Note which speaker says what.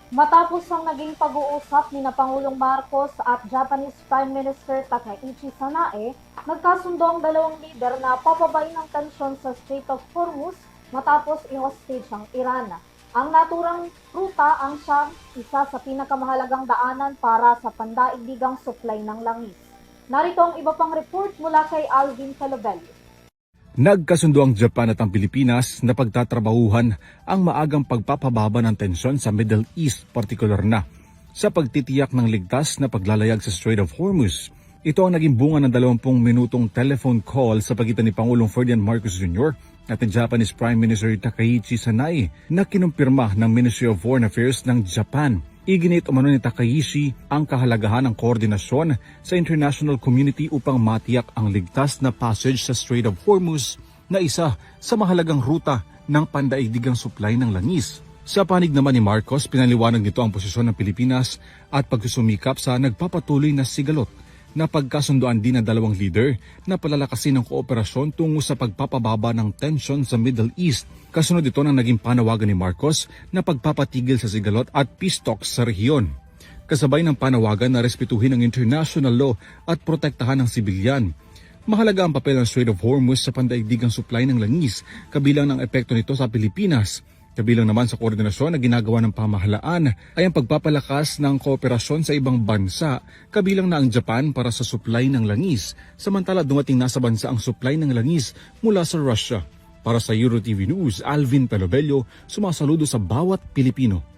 Speaker 1: Matapos ang naging pag-uusap ni Pangulong Marcos at Japanese Prime Minister Takaichi Sanae, nagkasundo ang dalawang lider na papabain ang tensyon sa Strait of Hormuz matapos i-hostage ang Iran. Ang naturang ruta ang siyang isa sa pinakamahalagang daanan para sa pandaigdigang supply ng langis. Narito ang iba pang report mula kay Alvin Calobello.
Speaker 2: Nagkasundo ang Japan at ang Pilipinas na pagtatrabahuhan ang maagang pagpapababa ng tensyon sa Middle East, partikular na sa pagtitiyak ng ligtas na paglalayag sa Strait of Hormuz. Ito ang naging bunga ng 20 minutong telephone call sa pagitan ni Pangulong Ferdinand Marcos Jr. at ni Japanese Prime Minister Takaichi Sanae na kinumpirma ng Ministry of Foreign Affairs ng Japan. Iginit umano ni Takaichi ang kahalagahan ng koordinasyon sa international community upang matiyak ang ligtas na passage sa Strait of Hormuz na isa sa mahalagang ruta ng pandaigdigang supply ng langis. Sa panig naman ni Marcos, pinaliwanag nito ang posisyon ng Pilipinas at pagsusumikap sa nagpapatuloy na sigalot na pagkasunduan din ng dalawang leader na palalakasin ang kooperasyon tungo sa pagpapababa ng tensyon sa Middle East. Kasunod ito ng naging panawagan ni Marcos na pagpapatigil sa sigalot at peace talks sa rehiyon. Kasabay ng panawagan na respetuhin ang international law at protektahan ang sibilyan. Mahalaga ang papel ng Strait of Hormuz sa pandaigdigang supply ng langis, kabilang ng epekto nito sa Pilipinas. Kabilang naman sa koordinasyon na ginagawa ng pamahalaan ay ang pagpapalakas ng kooperasyon sa ibang bansa, kabilang na ang Japan para sa supply ng langis, samantala dumating na sa bansa ang supply ng langis mula sa Russia. Para sa EuroTV News, Alvin Pelobello, sumasaludo sa bawat Pilipino.